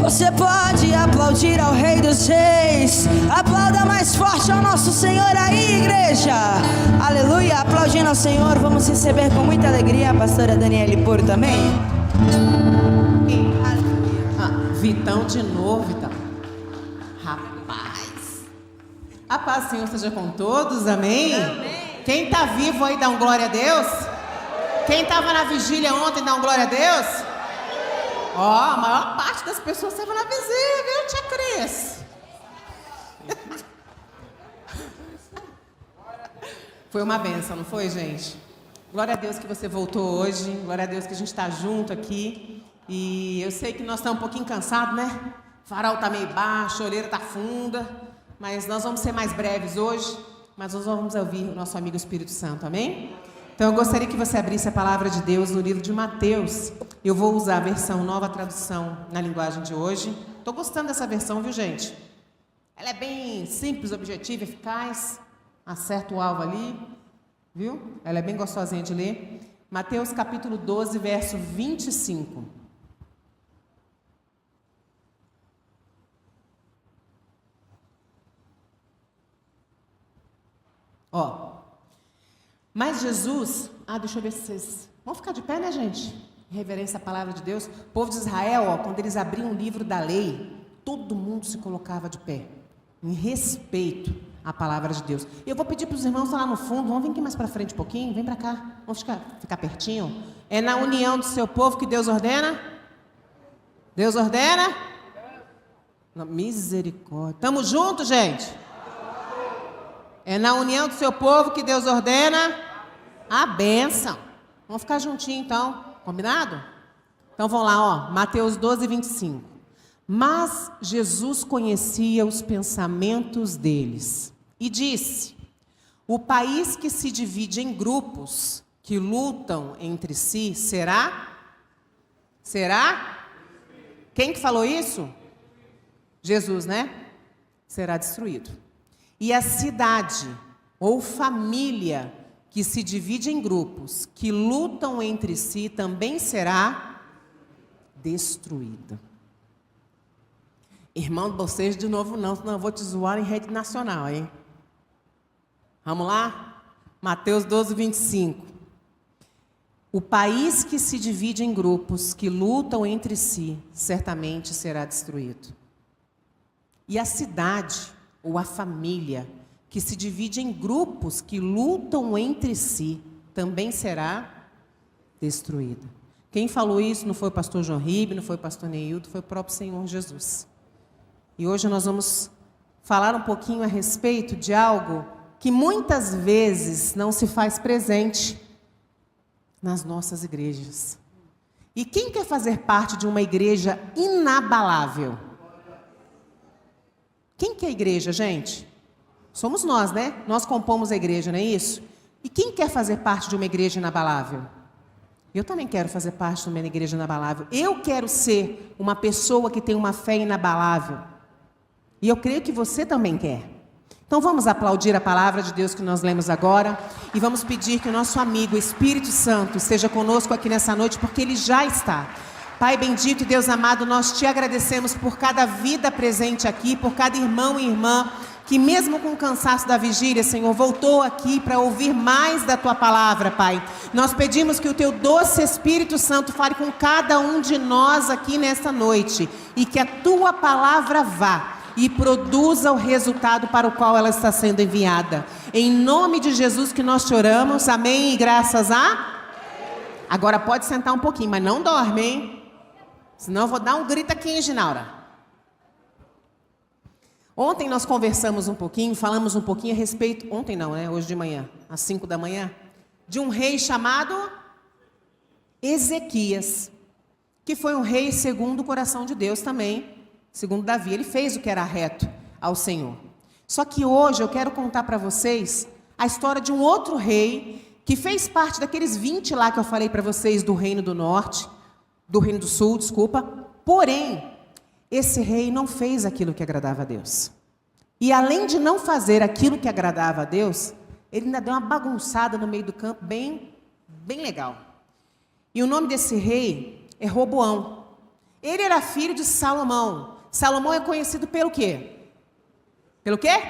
Você pode aplaudir ao Rei dos Reis. Aplauda mais forte ao nosso Senhor aí, igreja. Aleluia, aplaudindo ao Senhor. Vamos receber com muita alegria a pastora Daniele Poro também. Vitão de novo, Vitão. Rapaz. A paz do Senhor seja com todos, amém? Amém. Quem está vivo aí dá um glória a Deus? Quem estava na vigília ontem dá um glória a Deus? Ó, a maior parte das pessoas estava na vigília, viu, tia Cris? Foi uma bênção, não foi, gente? Glória a Deus que você voltou hoje. Glória a Deus que a gente está junto aqui. E eu sei que nós estamos um pouquinho cansados, né? O farol está meio baixo, a olheira está funda. Mas nós vamos ser mais breves hoje. Mas nós vamos ouvir o nosso amigo Espírito Santo, amém? Então eu gostaria que você abrisse a palavra de Deus no livro de Mateus. Eu vou usar a versão Nova Tradução na linguagem de hoje. Estou gostando dessa versão, viu, gente? Ela é bem simples, objetiva, eficaz. Acerta o alvo ali, viu? Ela é bem gostosinha de ler. Mateus capítulo 12, verso 25. Ó. Mas Jesus, deixa eu ver se vocês vão ficar de pé, né, gente? Em reverência à palavra de Deus. O povo de Israel, ó, quando eles abriam o livro da lei, todo mundo se colocava de pé, em respeito à palavra de Deus. Eu vou pedir para os irmãos lá no fundo, vamos vir aqui mais para frente um pouquinho, vem para cá, vamos ficar pertinho. É na união do seu povo que Deus ordena? Deus ordena? Não, misericórdia. Estamos juntos, gente? É na união do seu povo que Deus ordena a bênção. Vamos ficar juntinho então, combinado? Então vamos lá, ó, Mateus 12, 25. Mas Jesus conhecia os pensamentos deles e disse: o país que se divide em grupos, que lutam entre si, será? Quem que falou isso? Jesus, né? Será destruído. E a cidade ou família que se divide em grupos, que lutam entre si, também será destruída. Irmão, vocês de novo não, senão eu vou te zoar em rede nacional, hein? Vamos lá? Mateus 12, 25. O país que se divide em grupos, que lutam entre si, certamente será destruído. E a cidade ou a família que se divide em grupos que lutam entre si, também será destruída. Quem falou isso não foi o pastor João Ribe, não foi o pastor Neildo, foi o próprio Senhor Jesus. E hoje nós vamos falar um pouquinho a respeito de algo que muitas vezes não se faz presente nas nossas igrejas. E quem quer fazer parte de uma igreja inabalável? Quem que é a igreja, gente? Somos nós, né? Nós compomos a igreja, não é isso? E quem quer fazer parte de uma igreja inabalável? Eu também quero fazer parte de uma igreja inabalável. Eu quero ser uma pessoa que tem uma fé inabalável. E eu creio que você também quer. Então vamos aplaudir a palavra de Deus que nós lemos agora. E vamos pedir que o nosso amigo Espírito Santo esteja conosco aqui nessa noite, porque Ele já está. Pai bendito e Deus amado, nós te agradecemos por cada vida presente aqui, por cada irmão e irmã que mesmo com o cansaço da vigília, Senhor, voltou aqui para ouvir mais da Tua palavra, Pai. Nós pedimos que o Teu doce Espírito Santo fale com cada um de nós aqui nesta noite e que a Tua palavra vá e produza o resultado para o qual ela está sendo enviada. Em nome de Jesus que nós te oramos, amém e graças a... Agora pode sentar um pouquinho, mas não dorme, hein? Senão eu vou dar um grito aqui, hein, Ginaura? Ontem nós conversamos um pouquinho, falamos um pouquinho a respeito... Ontem não, né? Hoje de manhã, às 5 da manhã. De um rei chamado Ezequias. Que foi um rei segundo o coração de Deus também. Segundo Davi. Ele fez o que era reto ao Senhor. Só que hoje eu quero contar para vocês a história de um outro rei que fez parte daqueles 20 lá que eu falei para vocês do Reino do Norte. Do Reino do Sul, desculpa. Porém, esse rei não fez aquilo que agradava a Deus. E além de não fazer aquilo que agradava a Deus, ele ainda deu uma bagunçada no meio do campo bem legal. E o nome desse rei é Roboão. Ele era filho de Salomão. Salomão é conhecido pelo quê? Pelo quê?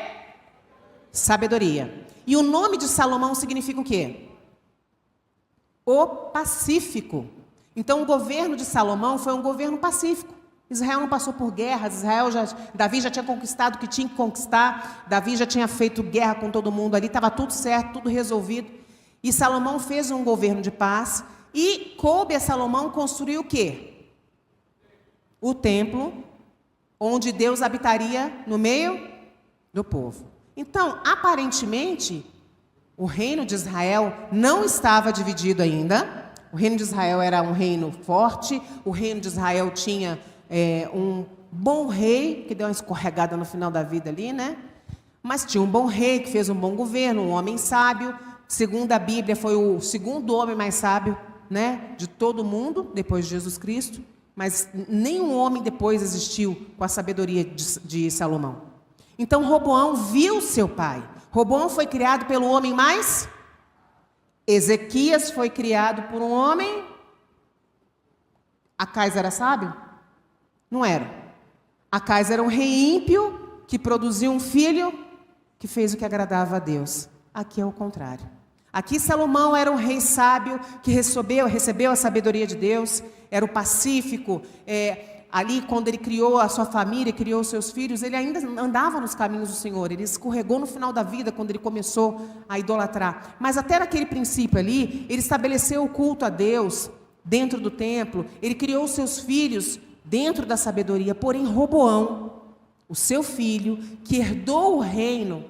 Sabedoria. E o nome de Salomão significa o quê? O pacífico. Então o governo de Salomão foi um governo pacífico. Israel não passou por guerras, Davi já tinha conquistado o que tinha que conquistar, Davi já tinha feito guerra com todo mundo ali, estava tudo certo, tudo resolvido. E Salomão fez um governo de paz e coube a Salomão construir o quê? O templo, onde Deus habitaria no meio do povo. Então, aparentemente, o reino de Israel não estava dividido ainda. O reino de Israel era um reino forte, o reino de Israel tinha um bom rei, que deu uma escorregada no final da vida ali, né? Mas tinha um bom rei, que fez um bom governo, um homem sábio. Segundo a Bíblia, foi o segundo homem mais sábio, né, de todo mundo, depois de Jesus Cristo. Mas nenhum homem depois existiu com a sabedoria de Salomão. Então Roboão viu seu pai. Roboão foi criado pelo homem mais... Ezequias foi criado por um homem... Acais era sábio? Não era. Acais era um rei ímpio que produziu um filho que fez o que agradava a Deus. Aqui é o contrário. Aqui Salomão era um rei sábio que recebeu a sabedoria de Deus, era o pacífico. Ali, quando ele criou a sua família, criou os seus filhos, ele ainda andava nos caminhos do Senhor. Ele escorregou no final da vida, quando ele começou a idolatrar. Mas até naquele princípio ali, ele estabeleceu o culto a Deus dentro do templo. Ele criou os seus filhos dentro da sabedoria. Porém, Roboão, o seu filho, que herdou o reino,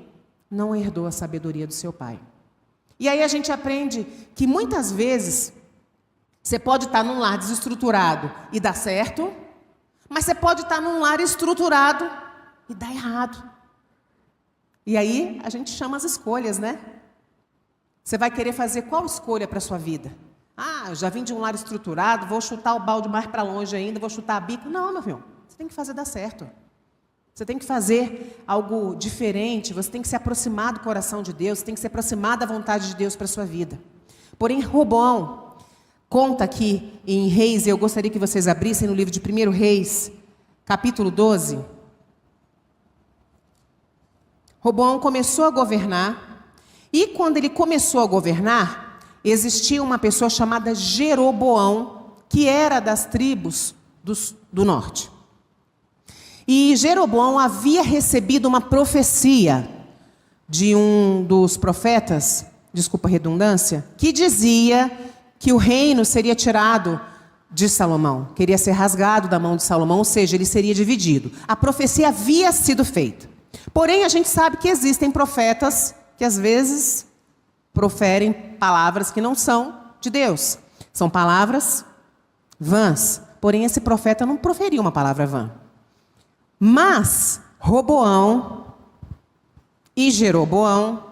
não herdou a sabedoria do seu pai. E aí a gente aprende que muitas vezes você pode estar num lar desestruturado e dar certo, mas você pode estar num lar estruturado e dar errado. E aí a gente chama as escolhas, né? Você vai querer fazer qual escolha para a sua vida? Ah, eu já vim de um lar estruturado, vou chutar o balde mais para longe ainda, vou chutar a bico. Não, meu filho, você tem que fazer dar certo. Você tem que fazer algo diferente, você tem que se aproximar do coração de Deus, você tem que se aproximar da vontade de Deus para a sua vida. Porém, Roboão conta aqui em Reis, e eu gostaria que vocês abrissem no livro de 1 Reis, capítulo 12. Roboão começou a governar, e quando ele começou a governar, existia uma pessoa chamada Jeroboão, que era das tribos do norte. E Jeroboão havia recebido uma profecia de um dos profetas, desculpa a redundância, que dizia que o reino seria tirado de Salomão, queria ser rasgado da mão de Salomão, ou seja, ele seria dividido. A profecia havia sido feita. Porém, a gente sabe que existem profetas que às vezes proferem palavras que não são de Deus. São palavras vãs. Porém, esse profeta não proferiu uma palavra vã. Mas Roboão e Jeroboão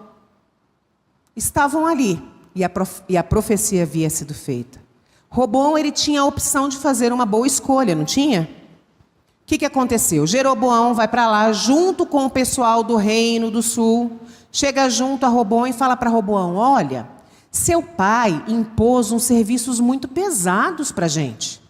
estavam ali e a profecia havia sido feita. Roboão, ele tinha a opção de fazer uma boa escolha, não tinha? O que aconteceu? Jeroboão vai para lá junto com o pessoal do reino do sul, chega junto a Roboão e fala para Roboão: olha, seu pai impôs uns serviços muito pesados para a gente.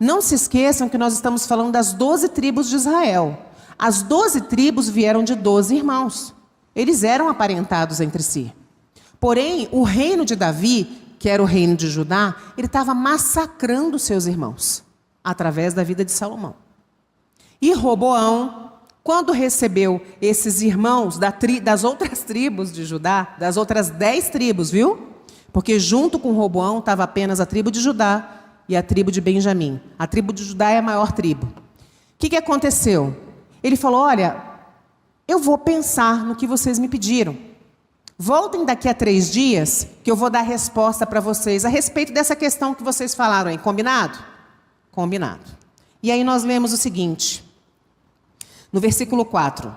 Não se esqueçam que nós estamos falando das 12 tribos de Israel. As 12 tribos vieram de 12 irmãos. Eles eram aparentados entre si. Porém, o reino de Davi, que era o reino de Judá, ele estava massacrando seus irmãos, através da vida de Salomão. E Roboão, quando recebeu esses irmãos das outras tribos de Judá, das outras 10 tribos, viu? Porque junto com Roboão estava apenas a tribo de Judá e a tribo de Benjamim. A tribo de Judá é a maior tribo. O que aconteceu? Ele falou: olha, eu vou pensar no que vocês me pediram. Voltem daqui a 3 dias, que eu vou dar resposta para vocês a respeito dessa questão que vocês falaram aí. Combinado? Combinado. E aí nós lemos o seguinte, no versículo 4.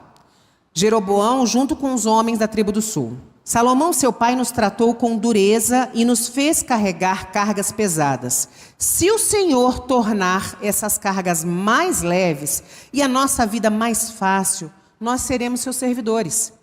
Jeroboão, junto com os homens da tribo do sul. Salomão, seu pai, nos tratou com dureza e nos fez carregar cargas pesadas. Se o Senhor tornar essas cargas mais leves e a nossa vida mais fácil, nós seremos seus servidores.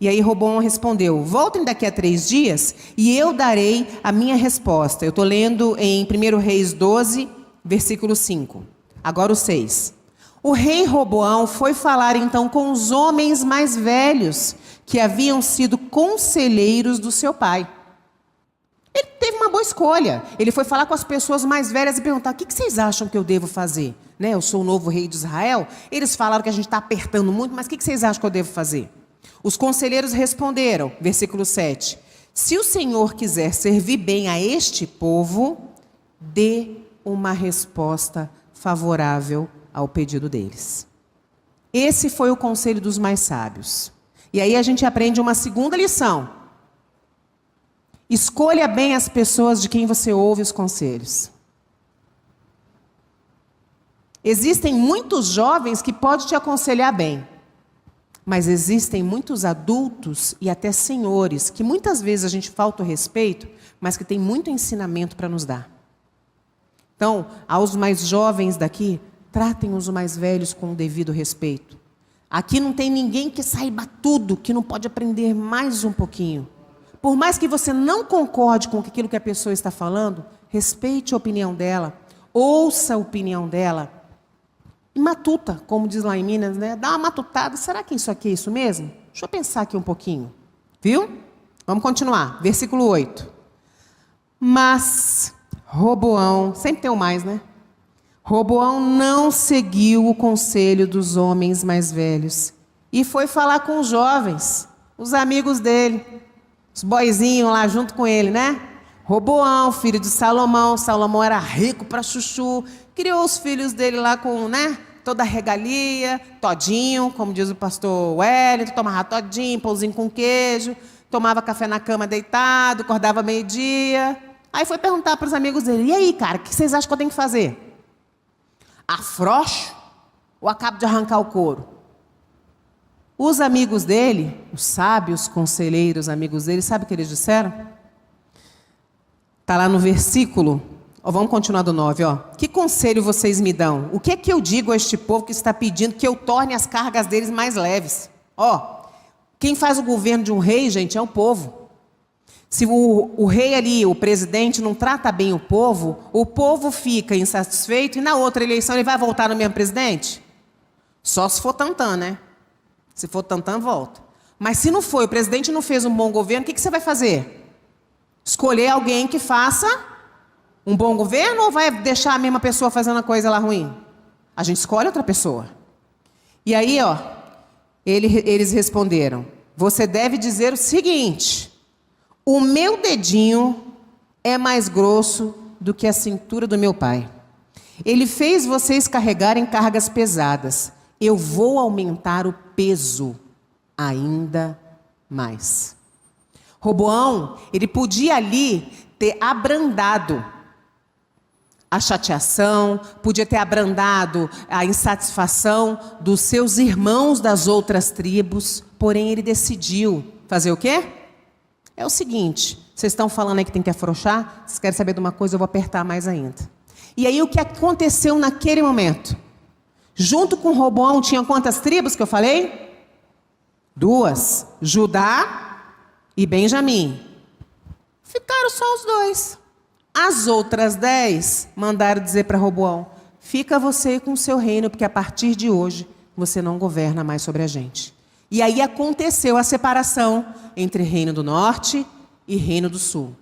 E aí Roboão respondeu: voltem daqui a 3 dias e eu darei a minha resposta. Eu estou lendo em 1 Reis 12, versículo 5. Agora o 6. O rei Roboão foi falar então com os homens mais velhos, que haviam sido conselheiros do seu pai. Ele teve uma boa escolha. Ele foi falar com as pessoas mais velhas e perguntar: o que vocês acham que eu devo fazer? Né? Eu sou o novo rei de Israel. Eles falaram que a gente está apertando muito, mas o que vocês acham que eu devo fazer? Os conselheiros responderam, versículo 7. Se o Senhor quiser servir bem a este povo, dê uma resposta favorável ao pedido deles. Esse foi o conselho dos mais sábios. E aí a gente aprende uma segunda lição. Escolha bem as pessoas de quem você ouve os conselhos. Existem muitos jovens que podem te aconselhar bem, mas existem muitos adultos e até senhores que muitas vezes a gente falta o respeito, mas que tem muito ensinamento para nos dar. Então, aos mais jovens daqui, tratem os mais velhos com o devido respeito. Aqui não tem ninguém que saiba tudo, que não pode aprender mais um pouquinho. Por mais que você não concorde com aquilo que a pessoa está falando, respeite a opinião dela, ouça a opinião dela. E matuta, como diz lá em Minas, né? Dá uma matutada. Será que isso aqui é isso mesmo? Deixa eu pensar aqui um pouquinho. Viu? Vamos continuar. Versículo 8. Mas Roboão, sempre tem um mais, né? Roboão não seguiu o conselho dos homens mais velhos e foi falar com os jovens, os amigos dele, os boizinhos lá junto com ele, né? Roboão, filho de Salomão. Salomão era rico para chuchu, criou os filhos dele lá com, né, toda a regalia, todinho, como diz o pastor Wellington, tomava todinho, pãozinho com queijo, tomava café na cama deitado, acordava meio-dia. Aí foi perguntar para os amigos dele: e aí, cara, o que vocês acham que eu tenho que fazer? Afrouxo ou acabo de arrancar o couro? Os amigos dele, os sábios conselheiros amigos dele, sabe o que eles disseram? Está lá no versículo, vamos continuar do 9, ó. Que conselho vocês me dão? O que é que eu digo a este povo que está pedindo que eu torne as cargas deles mais leves? Ó, quem faz o governo de um rei, gente, é o povo. Se o rei ali, o presidente, não trata bem o povo fica insatisfeito e na outra eleição ele vai voltar no mesmo presidente? Só se for tantã, né? Se for tantã, volta. Mas se não foi, o presidente não fez um bom governo, o que você vai fazer? Escolher alguém que faça um bom governo ou vai deixar a mesma pessoa fazendo a coisa lá ruim? A gente escolhe outra pessoa. E aí, ó, eles responderam: você deve dizer o seguinte: o meu dedinho é mais grosso do que a cintura do meu pai. Ele fez vocês carregarem cargas pesadas. Eu vou aumentar o peso ainda mais. Roboão, ele podia ali ter abrandado a chateação, podia ter abrandado a insatisfação dos seus irmãos das outras tribos, porém ele decidiu fazer o quê? É o seguinte, vocês estão falando aí que tem que afrouxar, vocês querem saber de uma coisa, eu vou apertar mais ainda. E aí o que aconteceu naquele momento? Junto com Roboão tinha quantas tribos que eu falei? 2, Judá e Benjamim. Ficaram só os 2. As outras 10 mandaram dizer para Roboão: fica você com o seu reino, porque a partir de hoje você não governa mais sobre a gente. E aí aconteceu a separação entre Reino do Norte e Reino do Sul.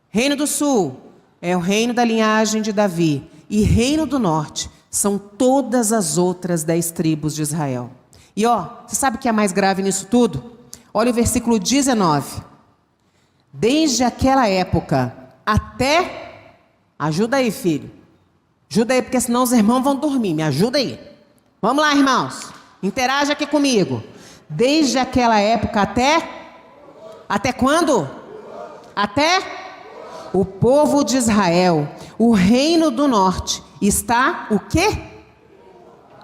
Reino do Sul é o reino da linhagem de Davi. E Reino do Norte são todas as outras 10 tribos de Israel. E ó, você sabe o que é mais grave nisso tudo? Olha o versículo 19. Desde aquela época até... Ajuda aí, filho. Ajuda aí, porque senão os irmãos vão dormir. Me ajuda aí. Vamos lá, irmãos. Interaja aqui comigo. Desde aquela época até... Até quando? Até o povo de Israel, o reino do norte, está o quê?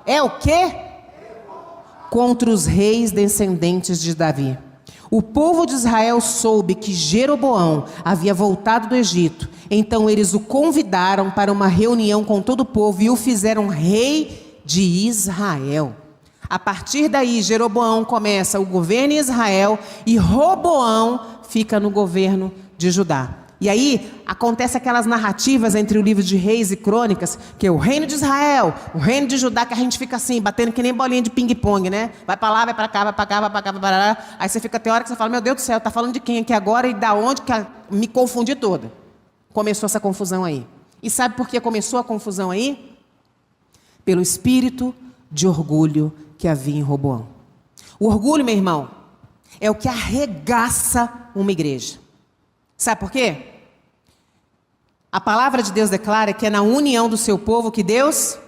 É o quê? Contra os reis descendentes de Davi. O povo de Israel soube que Jeroboão havia voltado do Egito. Então eles o convidaram para uma reunião com todo o povo e o fizeram rei de Israel. A partir daí, Jeroboão começa o governo em Israel e Roboão fica no governo de Judá. E aí, acontece aquelas narrativas entre o livro de Reis e Crônicas, que é o reino de Israel, o reino de Judá, que a gente fica assim, batendo que nem bolinha de ping-pong, né? Vai para lá, vai para cá, vai para cá, vai para cá, vai para lá. Aí você fica, tem hora que você fala, meu Deus do céu, tá falando de quem aqui agora e da onde, que me confundi toda. Começou essa confusão aí. E sabe por que começou a confusão aí? Pelo espírito de orgulho que havia em Roboão. O orgulho, meu irmão, é o que arregaça uma igreja. Sabe por quê? A palavra de Deus declara que é na união do seu povo que Deus...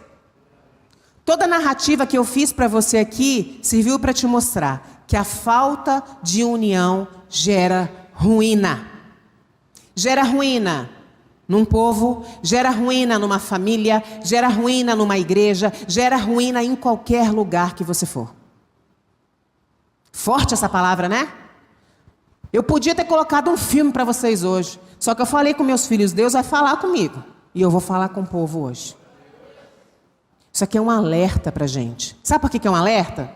Toda a narrativa que eu fiz para você aqui serviu para te mostrar que a falta de união gera ruína. Gera ruína num povo, gera ruína numa família, gera ruína numa igreja, gera ruína em qualquer lugar que você for. Forte essa palavra, né? Eu podia ter colocado um filme para vocês hoje, só que eu falei com meus filhos, Deus vai falar comigo, e eu vou falar com o povo hoje. Isso aqui é um alerta para a gente. Sabe por que é um alerta?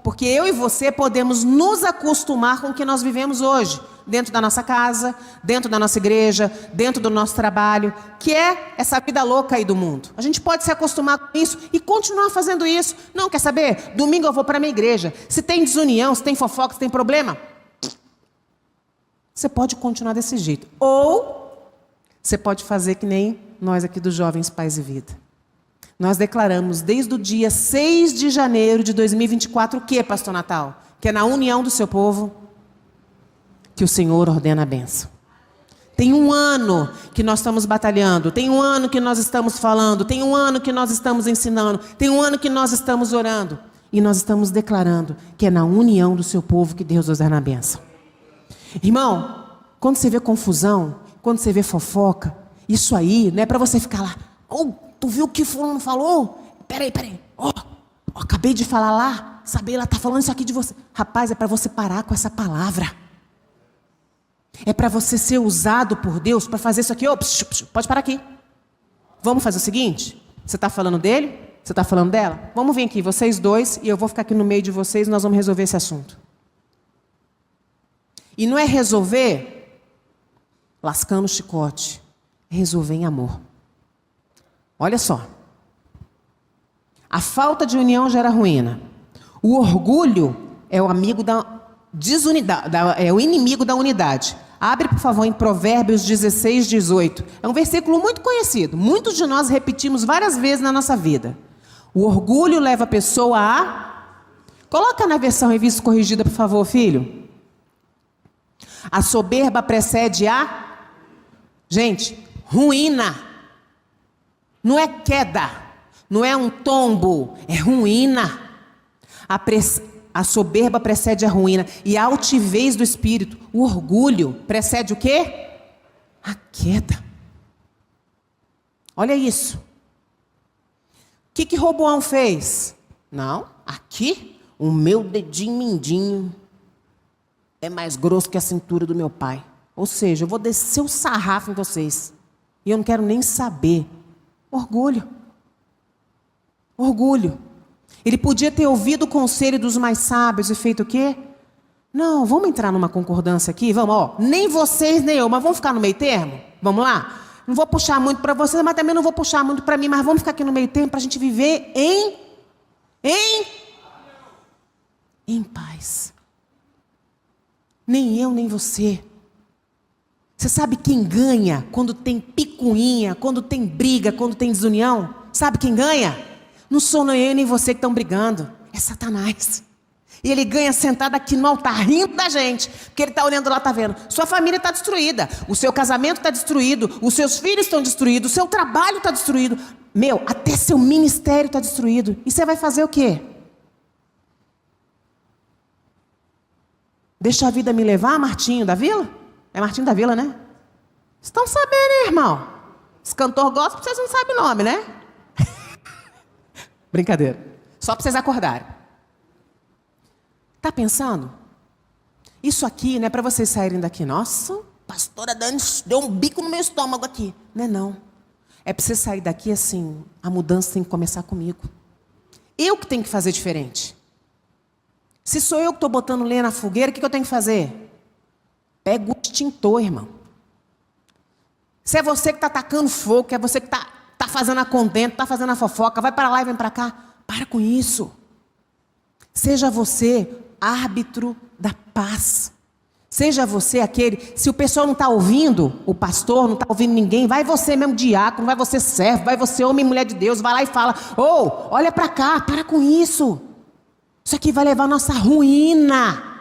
Porque eu e você podemos nos acostumar com o que nós vivemos hoje, dentro da nossa casa, dentro da nossa igreja, dentro do nosso trabalho, que é essa vida louca aí do mundo. A gente pode se acostumar com isso e continuar fazendo isso. Não, quer saber? Domingo eu vou para a minha igreja. Se tem desunião, se tem fofoca, se tem problema, você pode continuar desse jeito. Ou você pode fazer que nem nós aqui dos Jovens Pais e Vida. Nós declaramos desde o dia 6 de janeiro de 2024 o que, Pastor Natal? Que é na união do seu povo que o Senhor ordena a bênção. Tem um ano que nós estamos batalhando, tem um ano que nós estamos falando, tem um ano que nós estamos ensinando, tem um ano que nós estamos orando. E nós estamos declarando que é na união do seu povo que Deus ordena a bênção. Irmão, quando você vê confusão, quando você vê fofoca, isso aí não é para você ficar lá, tu viu o que fulano falou? Peraí. Acabei de falar lá, sabe, ela está falando isso aqui de você. Rapaz, é para você parar com essa palavra. É para você ser usado por Deus para fazer isso aqui. Pode parar aqui. Vamos fazer o seguinte? Você está falando dele? Você está falando dela? Vamos vir aqui, vocês dois, e eu vou ficar aqui no meio de vocês e nós vamos resolver esse assunto. E não é resolver lascando o chicote. É resolver em amor. Olha só. A falta de união gera ruína. O orgulho é o amigo da desunidade, é o inimigo da unidade. Abre, por favor, em Provérbios 16, 18. É um versículo muito conhecido. Muitos de nós repetimos várias vezes na nossa vida. O orgulho leva a pessoa a... Coloca na versão revista corrigida, por favor, filho. A soberba precede a... Gente, ruína. Não é queda. Não é um tombo. É ruína. A soberba precede a ruína. E a altivez do espírito. O orgulho precede o quê? A queda. Olha isso. O que Roboão fez? Não, aqui o meu dedinho mindinho é mais grosso que a cintura do meu pai. Ou seja, eu vou descer o sarrafo em vocês. E eu não quero nem saber. Orgulho. Orgulho. Ele podia ter ouvido o conselho dos mais sábios e feito o quê? Não, vamos entrar numa concordância aqui? Vamos, nem vocês nem eu, mas vamos ficar no meio termo? Vamos lá? Não vou puxar muito para vocês, mas também não vou puxar muito para mim, mas vamos ficar aqui no meio termo para a gente viver em paz. Nem eu, nem você. Você sabe quem ganha quando tem picuinha, quando tem briga, quando tem desunião? Sabe quem ganha? Não sou nem eu nem você que estão brigando. É Satanás. E ele ganha sentado aqui no altar, rindo da gente. Porque ele está olhando lá, está vendo. Sua família está destruída. O seu casamento está destruído. Os seus filhos estão destruídos. O seu trabalho está destruído. Até seu ministério está destruído. E você vai fazer o quê? Deixa a vida me levar, Martinho da Vila? É Martinho da Vila, né? Vocês estão sabendo, hein, irmão? Esse cantor gospel, vocês não sabem o nome, né? Brincadeira. Só para vocês acordarem. Tá pensando? Isso aqui não é para vocês saírem daqui. Nossa, pastora Dani deu um bico no meu estômago aqui. Não é não. É para você sair daqui assim, a mudança tem que começar comigo. Eu que tenho que fazer diferente. Se sou eu que estou botando lenha na fogueira, o que eu tenho que fazer? Pega o extintor, irmão. Se é você que está atacando fogo, que é você que está fazendo a contenta, está fazendo a fofoca, vai para lá e vem para cá. Para com isso. Seja você árbitro da paz. Seja você aquele, se o pessoal não está ouvindo, o pastor não está ouvindo ninguém, vai você mesmo diácono, vai você servo, vai você homem e mulher de Deus, vai lá e fala, olha para cá, para com isso. Isso aqui vai levar a nossa ruína.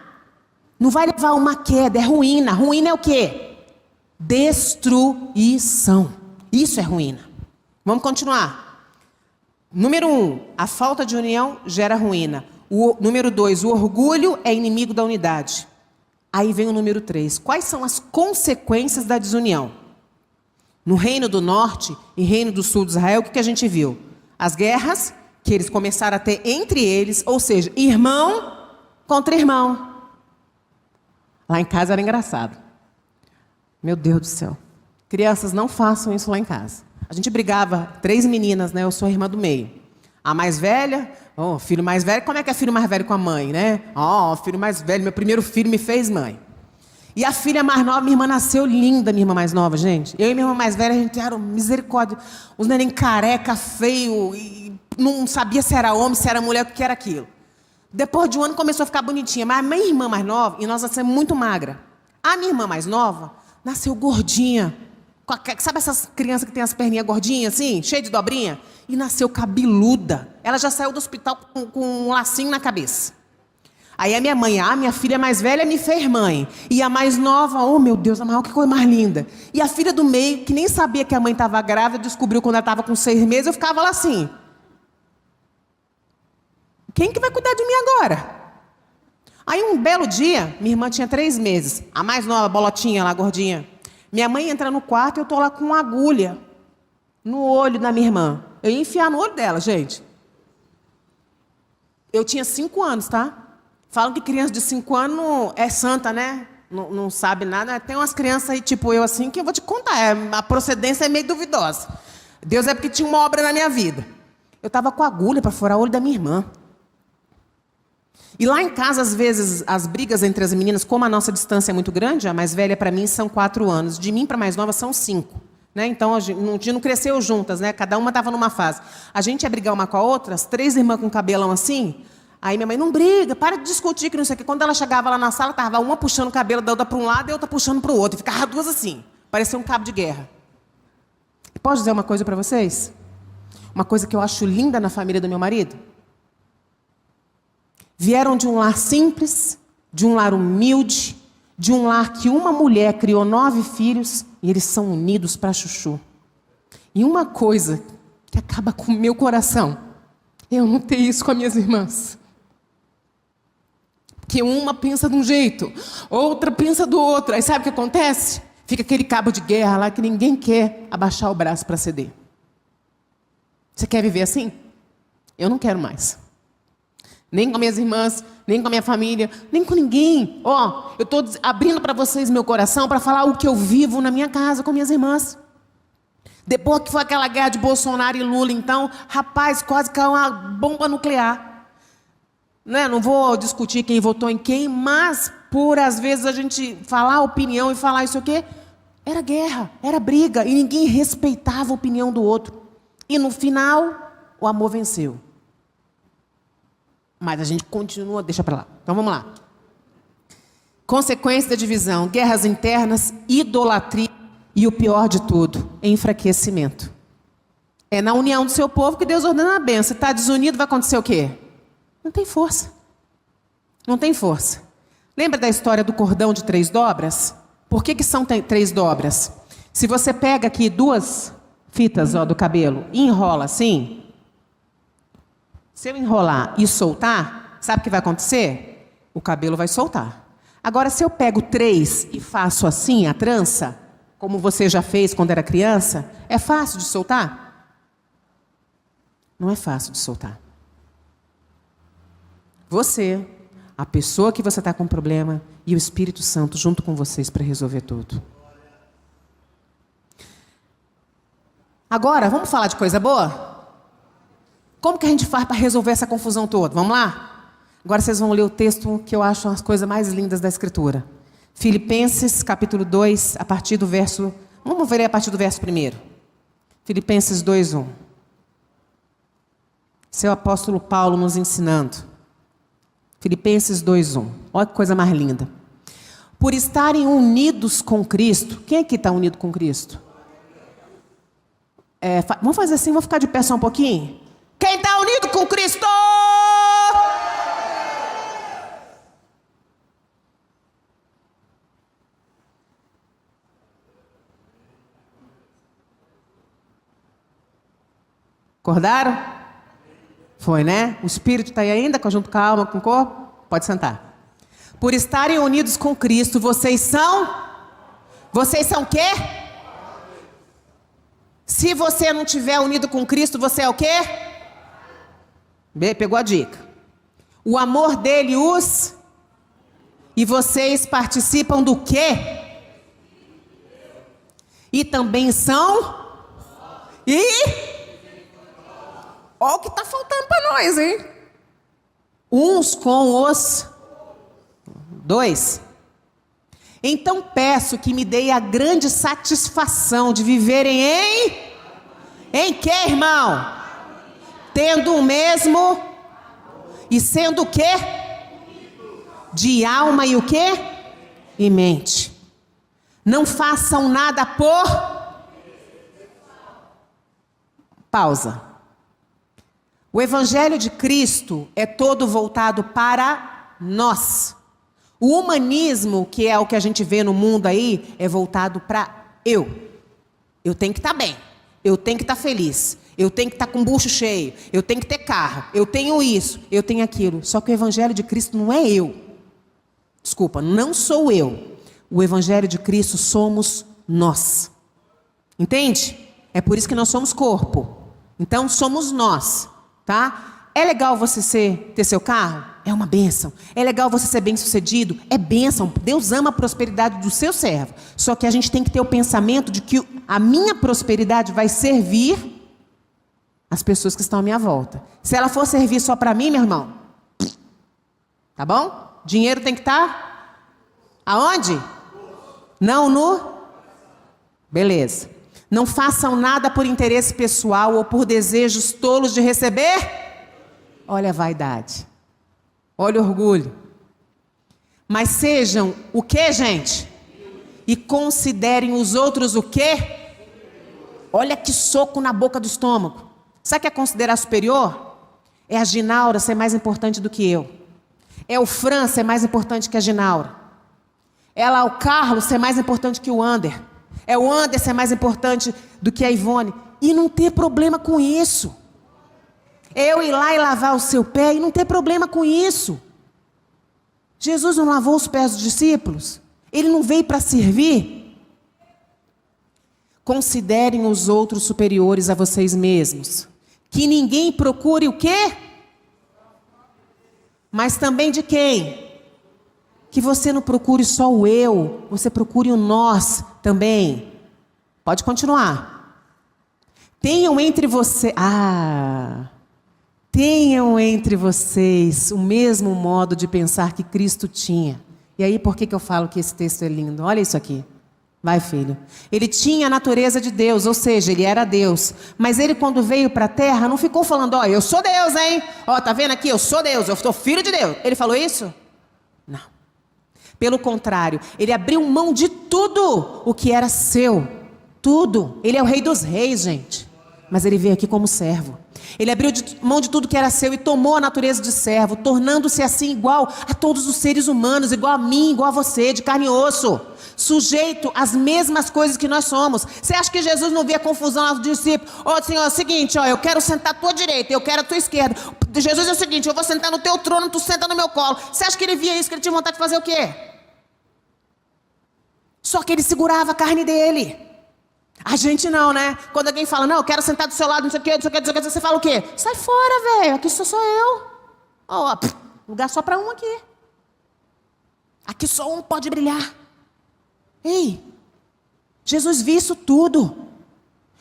Não vai levar a uma queda, é ruína. Ruína é o quê? Destruição. Isso é ruína. Vamos continuar. Número 1, a falta de união gera ruína. Número 2, o orgulho é inimigo da unidade. Aí vem o número 3. Quais são as consequências da desunião? No reino do norte e reino do sul de Israel, o que a gente viu? As guerras que eles começaram a ter entre eles, ou seja, irmão contra irmão. Lá em casa era engraçado. Meu Deus do céu. Crianças, não façam isso lá em casa. A gente brigava, 3 meninas, né? Eu sou a irmã do meio. A mais velha, filho mais velho, como é que é filho mais velho com a mãe, né? Filho mais velho, meu primeiro filho me fez mãe. E a filha mais nova, minha irmã nasceu linda, minha irmã mais nova, gente. Eu e minha irmã mais velha, a gente era misericórdia. Os neném careca, feio, e não sabia se era homem, se era mulher, o que era aquilo. Depois de um ano começou a ficar bonitinha, mas a minha irmã mais nova, e nós nascemos muito magra. A minha irmã mais nova nasceu gordinha. Sabe essas crianças que tem as perninhas gordinhas assim, cheia de dobrinha? E nasceu cabeluda. Ela já saiu do hospital com um lacinho na cabeça. Aí a minha mãe, minha filha mais velha me fez mãe. E a mais nova, oh meu Deus, a maior, que coisa mais linda. E a filha do meio, que nem sabia que a mãe estava grávida, descobriu quando ela estava com 6 meses, eu ficava lá assim. Quem que vai cuidar de mim agora? Aí um belo dia, minha irmã tinha 3 meses. A mais nova, bolotinha lá, gordinha. Minha mãe entra no quarto e eu estou lá com uma agulha no olho da minha irmã. Eu ia enfiar no olho dela, gente. Eu tinha 5 anos, tá? Falam que criança de 5 anos é santa, né? Não sabe nada. Tem umas crianças aí, tipo eu, assim, que eu vou te contar. A procedência é meio duvidosa. Deus é porque tinha uma obra na minha vida. Eu estava com agulha para furar o olho da minha irmã. E lá em casa, às vezes, as brigas entre as meninas, como a nossa distância é muito grande, a mais velha para mim são 4 anos. De mim para a mais nova são 5. Né? Então, a gente não cresceu juntas, né? Cada uma estava numa fase. A gente ia brigar uma com a outra, as 3 irmãs com cabelão assim. Aí minha mãe, não briga, para de discutir, que não sei o quê. Quando ela chegava lá na sala, estava uma puxando o cabelo da outra para um lado e a outra puxando para o outro. E ficava 2 assim, parecia um cabo de guerra. Posso dizer uma coisa para vocês? Uma coisa que eu acho linda na família do meu marido? Vieram de um lar simples, de um lar humilde, de um lar que uma mulher criou 9 filhos e eles são unidos para chuchu. E uma coisa que acaba com o meu coração, eu não tenho isso com as minhas irmãs. Porque uma pensa de um jeito, outra pensa do outro. Aí sabe o que acontece? Fica aquele cabo de guerra lá que ninguém quer abaixar o braço para ceder. Você quer viver assim? Eu não quero mais. Nem com minhas irmãs, nem com a minha família, nem com ninguém. Eu estou abrindo para vocês meu coração para falar o que eu vivo na minha casa com minhas irmãs. Depois que foi aquela guerra de Bolsonaro e Lula, então, rapaz, quase caiu uma bomba nuclear. Né? Não vou discutir quem votou em quem, mas por às vezes a gente falar a opinião e falar isso aqui, era guerra, era briga, e ninguém respeitava a opinião do outro. E no final, o amor venceu. Mas a gente continua, deixa para lá. Então vamos lá. Consequência da divisão, guerras internas, idolatria e o pior de tudo, enfraquecimento. É na união do seu povo que Deus ordena a bênção. Se está desunido, vai acontecer o quê? Não tem força. Não tem força. Lembra da história do cordão de 3 dobras? Por que são 3 dobras? Se você pega aqui 2 fitas do cabelo e enrola assim, se eu enrolar e soltar, sabe o que vai acontecer? O cabelo vai soltar. Agora, se eu pego 3 e faço assim, a trança, como você já fez quando era criança, é fácil de soltar? Não é fácil de soltar. Você, a pessoa que você está com problema e o Espírito Santo junto com vocês para resolver tudo. Agora, vamos falar de coisa boa? Como que a gente faz para resolver essa confusão toda? Vamos lá? Agora vocês vão ler o texto que eu acho as coisas mais lindas da Escritura. Filipenses, capítulo 2, a partir do verso Vamos ver aí a partir do verso 1. Filipenses 2:1. Esse é o apóstolo Paulo nos ensinando. Filipenses 2:1. Olha que coisa mais linda. Por estarem unidos com Cristo. Quem aqui está unido com Cristo? Vamos fazer assim, vamos ficar de pé só um pouquinho? Quem está unido com Cristo? Acordaram? Foi, né? O espírito está aí ainda, junto com a alma, com o corpo? Pode sentar. Por estarem unidos com Cristo, vocês são o quê? Se você não estiver unido com Cristo, você é o quê? Pegou a dica. O amor dele E vocês participam do quê? E também são... Olha o que está faltando para nós, hein? Uns com os 2. Então peço que me dê a grande satisfação de viverem em quê, irmão? Tendo o mesmo e sendo o quê? De alma e o quê? E mente. Não façam nada por... Pausa. O Evangelho de Cristo é todo voltado para nós. O humanismo, que é o que a gente vê no mundo aí, é voltado para eu. Eu tenho que estar bem. Eu tenho que estar feliz. Eu tenho que estar com o bucho cheio. Eu tenho que ter carro. Eu tenho isso. Eu tenho aquilo. Só que o Evangelho de Cristo não é eu. Desculpa, não sou eu. O Evangelho de Cristo somos nós. Entende? É por isso que nós somos corpo. Então somos nós. Tá? É legal você ter seu carro? É uma bênção. É legal você ser bem-sucedido? É bênção. Deus ama a prosperidade do seu servo. Só que a gente tem que ter o pensamento de que a minha prosperidade vai servir as pessoas que estão à minha volta. Se ela for servir só para mim, meu irmão, tá bom? Dinheiro tem que estar aonde? Não no... Beleza. Não façam nada por interesse pessoal ou por desejos tolos de receber. Olha a vaidade. Olha o orgulho. Mas sejam o quê, gente? E considerem os outros o quê? Olha que soco na boca do estômago. Sabe o que é considerar superior? É a Ginaura ser mais importante do que eu. É o Fran ser mais importante que a Ginaura. É lá o Carlos ser mais importante que o Ander. É o Anderson ser mais importante do que a Ivone. E não ter problema com isso. Eu ir lá e lavar o seu pé e não ter problema com isso. Jesus não lavou os pés dos discípulos? Ele não veio para servir? Considerem os outros superiores a vocês mesmos. Que ninguém procure o quê? Mas também de quem? Que você não procure só o eu, você procure o nós também. Pode continuar. Tenham entre vocês o mesmo modo de pensar que Cristo tinha. E aí, por que eu falo que esse texto é lindo? Olha isso aqui. Vai, filho. Ele tinha a natureza de Deus, ou seja, ele era Deus. Mas ele, quando veio para a terra, não ficou falando, ó, eu sou Deus, hein? Ó, tá vendo aqui? Eu sou Deus, eu sou filho de Deus. Ele falou isso? Não. Pelo contrário, ele abriu mão de tudo o que era seu. Tudo. Ele é o rei dos reis, gente. Mas ele veio aqui como servo. Ele abriu mão de tudo que era seu e tomou a natureza de servo, tornando-se assim igual a todos os seres humanos, igual a mim, igual a você, de carne e osso. Sujeito às mesmas coisas que nós somos. Você acha que Jesus não via confusão aos discípulos? Ó, Senhor, é o seguinte, ó, eu quero sentar à tua direita, eu quero à tua esquerda. Jesus é o seguinte, eu vou sentar no teu trono, tu senta no meu colo. Você acha que ele via isso, que ele tinha vontade de fazer o quê? Só que ele segurava a carne dele. A gente não, né? Quando alguém fala, não, eu quero sentar do seu lado, não sei o quê, não sei o quê, não sei o quê, você fala o quê? Sai fora, velho, aqui só sou eu. Ó, lugar só para um aqui. Aqui só um pode brilhar. Ei, Jesus via isso tudo.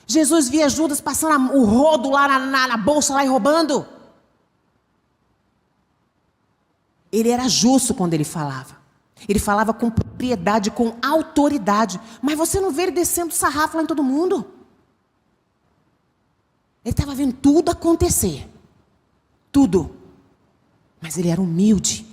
Jesus via Judas passando o rodo lá na bolsa lá e roubando. Ele era justo quando ele falava. Ele falava com propriedade, com autoridade. Mas você não vê ele descendo sarrafo lá em todo mundo. Ele estava vendo tudo acontecer. Tudo. Mas ele era humilde.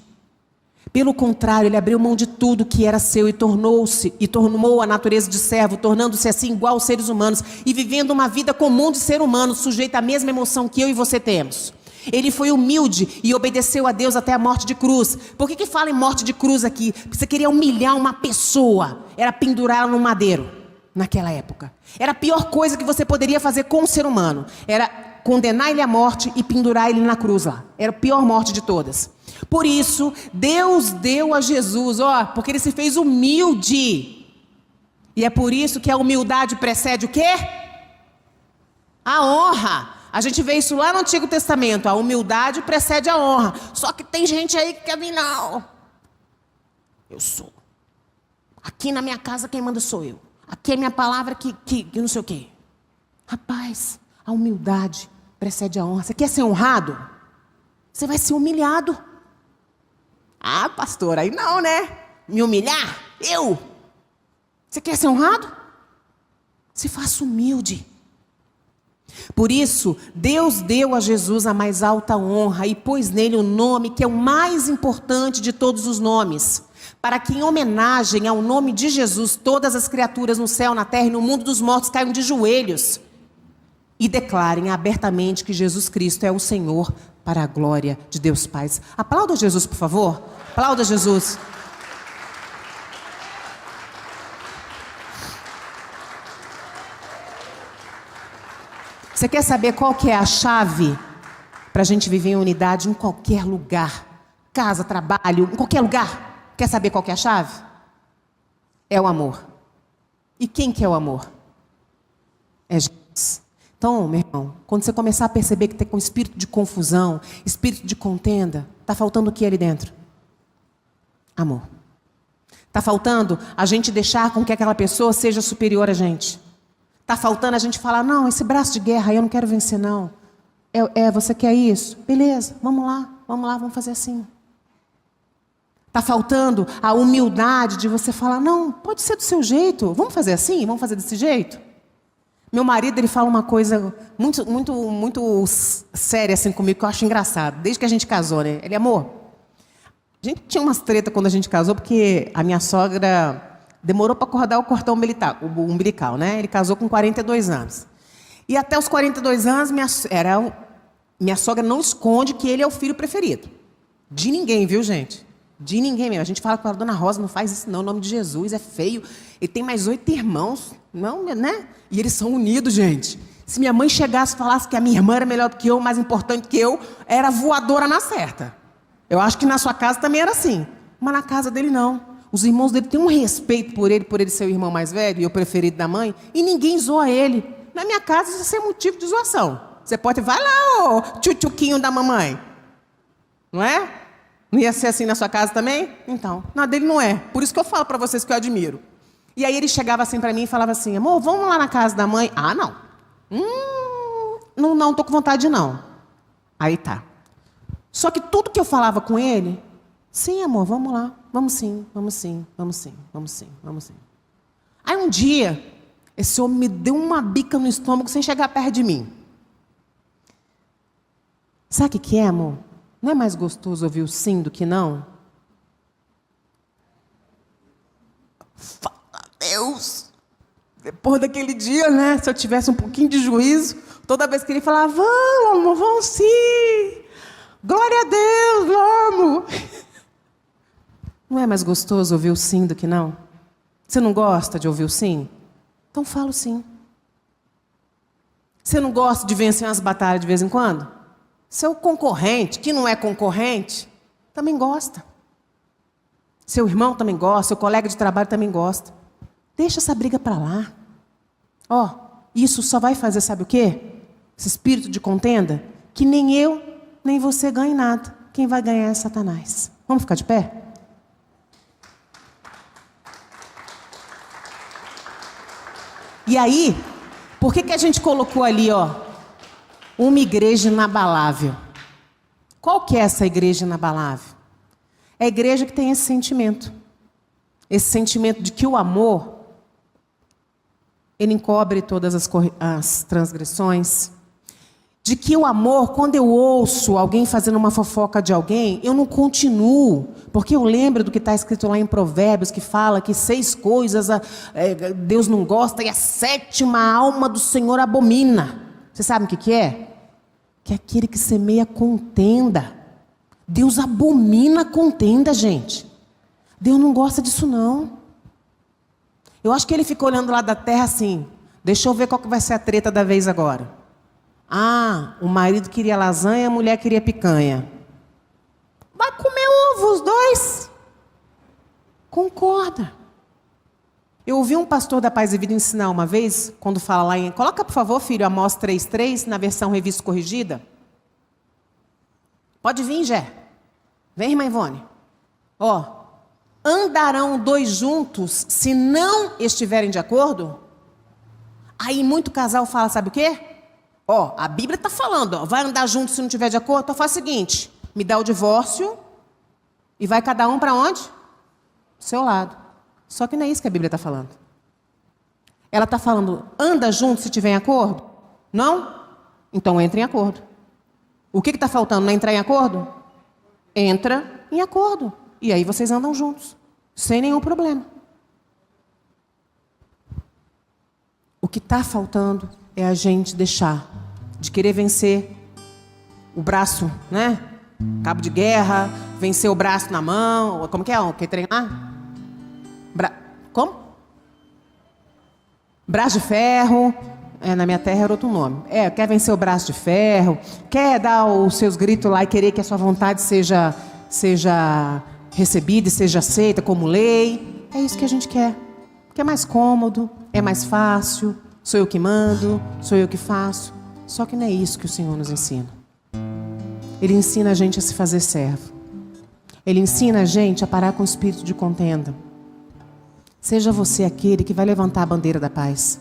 Pelo contrário, ele abriu mão de tudo que era seu e tornou a natureza de servo, tornando-se assim igual aos seres humanos e vivendo uma vida comum de ser humano, sujeito à mesma emoção que eu e você temos. Ele foi humilde e obedeceu a Deus até a morte de cruz. Por que fala em morte de cruz aqui? Porque você queria humilhar uma pessoa, era pendurá-la no madeiro, naquela época. Era a pior coisa que você poderia fazer com um ser humano. Era condenar ele à morte e pendurar ele na cruz lá. Era a pior morte de todas. Por isso, Deus deu a Jesus, porque ele se fez humilde. E é por isso que a humildade precede o quê? A honra. A gente vê isso lá no Antigo Testamento. A humildade precede a honra. Só que tem gente aí que quer vir, não. Eu sou. Aqui na minha casa quem manda sou eu. Aqui é minha palavra que não sei o quê. Rapaz, a humildade precede a honra. Você quer ser honrado? Você vai ser humilhado. Ah, pastor, aí não, né? Me humilhar? Eu? Você quer ser honrado? Se faça humilde. Por isso, Deus deu a Jesus a mais alta honra e pôs nele o nome que é o mais importante de todos os nomes, para que em homenagem ao nome de Jesus, todas as criaturas no céu, na terra e no mundo dos mortos caiam de joelhos e declarem abertamente que Jesus Cristo é o Senhor, para a glória de Deus Pai. Aplauda Jesus, por favor. Aplauda Jesus. Você quer saber qual que é a chave para a gente viver em unidade em qualquer lugar? Casa, trabalho, em qualquer lugar. Quer saber qual que é a chave? É o amor. E quem que é o amor? É Jesus. Então, meu irmão, quando você começar a perceber que tem um espírito de confusão, espírito de contenda, está faltando o que ali dentro? Amor. Está faltando a gente deixar com que aquela pessoa seja superior a gente. Está faltando a gente falar, não, esse braço de guerra aí eu não quero vencer, não. Você quer isso? Beleza, vamos lá, vamos fazer assim. Está faltando a humildade de você falar, não, pode ser do seu jeito, vamos fazer assim, vamos fazer desse jeito. Meu marido, ele fala uma coisa muito séria assim comigo, que eu acho engraçado, desde que a gente casou, né? Ele, amor, a gente tinha umas tretas quando a gente casou, porque a minha sogra demorou para acordar o cordão umbilical, né? Ele casou com 42 anos. E até os 42 anos, minha sogra não esconde que ele é o filho preferido. De ninguém, viu, gente? De ninguém mesmo. A gente fala com ela, dona Rosa, não faz isso não, em nome de Jesus, é feio. Ele tem mais 8 irmãos, não, né? E eles são unidos, gente. Se minha mãe chegasse e falasse que a minha irmã era melhor do que eu, mais importante que eu, era voadora na certa. Eu acho que na sua casa também era assim. Mas na casa dele, não. Os irmãos dele têm um respeito por ele ser o irmão mais velho e o preferido da mãe, e ninguém zoa ele. Na minha casa, isso é motivo de zoação. Você pode, vai lá, ô tchutchuquinho da mamãe. Não é? Não ia ser assim na sua casa também? Então, na dele não é. Por isso que eu falo para vocês que eu admiro. E aí ele chegava assim para mim e falava assim, amor, vamos lá na casa da mãe? Ah, não. Não tô com vontade não. Aí tá. Só que tudo que eu falava com ele, sim, amor, vamos lá. Vamos sim. Aí um dia, esse homem me deu uma bica no estômago sem chegar perto de mim. Sabe o que é, amor? Não é mais gostoso ouvir o sim do que não? Fala, Deus! Depois daquele dia, né? Se eu tivesse um pouquinho de juízo, toda vez que ele falava, vamos, amor, vamos sim! Glória a Deus, vamos! Não é mais gostoso ouvir o sim do que não? Você não gosta de ouvir o sim? Então fala o sim. Você não gosta de vencer umas batalhas de vez em quando? Seu concorrente, que não é concorrente, também gosta. Seu irmão também gosta, seu colega de trabalho também gosta. Deixa essa briga para lá. Isso só vai fazer, sabe o quê? Esse espírito de contenda, que nem eu, nem você ganhe nada. Quem vai ganhar é Satanás. Vamos ficar de pé? E aí, por que a gente colocou ali, uma igreja inabalável? Qual que é essa igreja inabalável? É a igreja que tem esse sentimento. esse sentimento de que o amor, ele encobre todas as transgressões, de que o amor, quando eu ouço alguém fazendo uma fofoca de alguém, eu não continuo, porque eu lembro do que está escrito lá em Provérbios, que fala que 6 coisas Deus não gosta e a 7ª a alma do Senhor abomina. Você sabe o que é? Que é aquele que semeia contenda. Deus abomina contenda, gente. Deus não gosta disso, não. Eu acho que ele ficou olhando lá da terra assim, deixa eu ver qual que vai ser a treta da vez agora. O marido queria lasanha, a mulher queria picanha. Vai comer ovo os dois. Concorda. Eu ouvi um pastor da Paz e Vida ensinar uma vez, quando fala lá em... Coloca, por favor, filho, Amós 3:3, na versão revista corrigida. Pode vir, Jé. Vem, irmã Ivone. Andarão 2 juntos se não estiverem de acordo? Aí muito casal fala, sabe o quê? A Bíblia está falando, vai andar junto se não estiver de acordo? Então faz o seguinte, me dá o divórcio e vai cada um para onde? Pro seu lado. Só que não é isso que a Bíblia está falando. Ela está falando, anda junto se estiver em acordo? Não? Então entra em acordo. O que está faltando? Não entrar em acordo? Entra em acordo. E aí vocês andam juntos, sem nenhum problema. O que está faltando é a gente deixar de querer vencer o braço, né? Cabo de guerra, vencer o braço na mão. Como que é? Quer treinar? Como? Braço de ferro. Na minha terra era outro nome. Quer vencer o braço de ferro, quer dar os seus gritos lá e querer que a sua vontade seja recebida e seja aceita como lei. É isso que a gente quer. Porque é mais cômodo, é mais fácil. Sou eu que mando, sou eu que faço. Só que não é isso que o Senhor nos ensina. Ele ensina a gente a se fazer servo. Ele ensina a gente a parar com o espírito de contenda. Seja você aquele que vai levantar a bandeira da paz.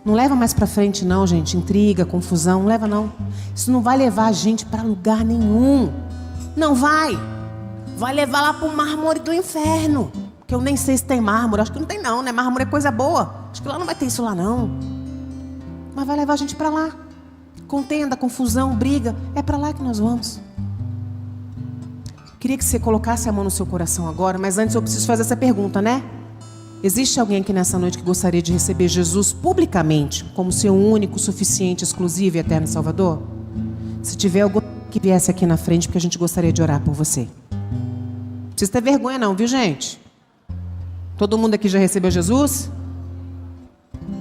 Não leva mais para frente não, gente. Intriga, confusão, não leva não. Isso não vai levar a gente para lugar nenhum. Não vai. Vai levar lá para o mármore do inferno. Que eu nem sei se tem mármore, acho que não tem não, né? Mármore é coisa boa. Acho que lá não vai ter isso lá não. Mas vai levar a gente para lá. Contenda, confusão, briga, é para lá que nós vamos. Queria que você colocasse a mão no seu coração agora, mas antes eu preciso fazer essa pergunta, né? Existe alguém aqui nessa noite que gostaria de receber Jesus publicamente como seu único, suficiente, exclusivo e eterno Salvador? Se tiver alguém que viesse aqui na frente, porque a gente gostaria de orar por você. Não precisa ter vergonha não, viu gente? Todo mundo aqui já recebeu Jesus?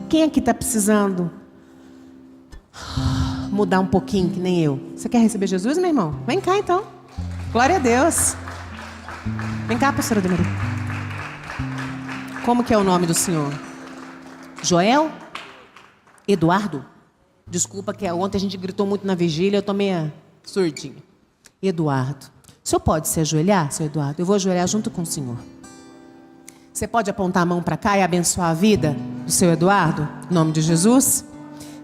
Quem aqui está precisando mudar um pouquinho, que nem eu? Você quer receber Jesus, meu irmão? Vem cá então. Glória a Deus. Vem cá, pastora Demaria. Como que é o nome do senhor? Joel? Eduardo? Desculpa que ontem a gente gritou muito na vigília, eu tô meio surdinha. Eduardo. O senhor pode se ajoelhar, seu Eduardo? Eu vou ajoelhar junto com o senhor. Você pode apontar a mão para cá e abençoar a vida do seu Eduardo? Em nome de Jesus?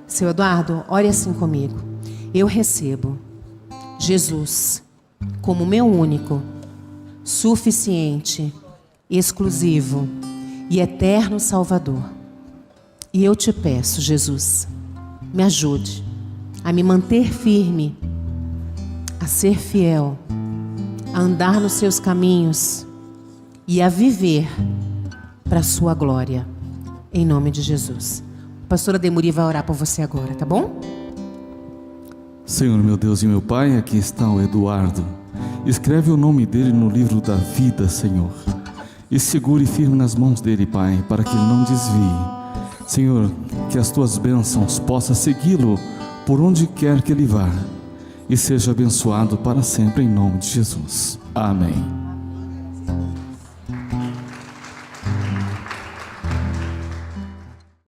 Seu Eduardo, ore assim comigo. Eu recebo Jesus como meu único, suficiente, exclusivo e eterno Salvador. E eu te peço, Jesus, me ajude a me manter firme, a ser fiel, a andar nos seus caminhos e a viver para a sua glória, em nome de Jesus. A pastora Demuri vai orar por você agora, tá bom? Senhor, meu Deus e meu Pai, aqui está o Eduardo. Escreve o nome dele no livro da vida, Senhor, e segure firme nas mãos dele, Pai, para que ele não desvie. Senhor, que as tuas bênçãos possam segui-lo por onde quer que ele vá, e seja abençoado para sempre em nome de Jesus. Amém.